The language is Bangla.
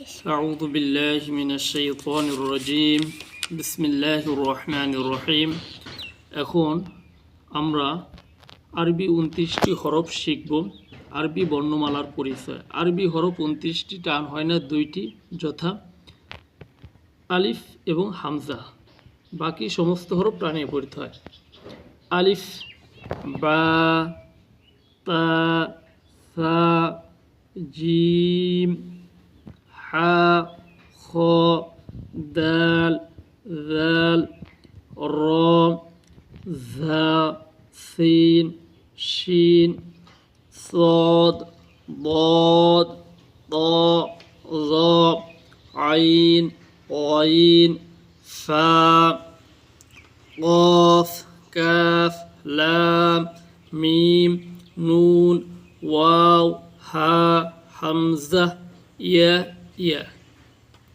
أعوذ بالله من الشيطان الرجيم بسم الله الرحمن الرحيم এখন আমরা আরবি 29টি হরফ শিখব। আরবি বর্ণমালার পরিচয়। আরবি হরফ 29টি, টান হয় না দুইটি, যথা আলিফ এবং হামজা। বাকি সমস্ত হরফ টানে পড়তে হয়। আলিফ, বা, তা, সা, জিম, হা, খ, দাল, জাল, র, ঝা, সিন, শিন, صاد ضاد ضاء ظاء عين غين فاء قاف كاف لام ميم نون واو ها حمزة يا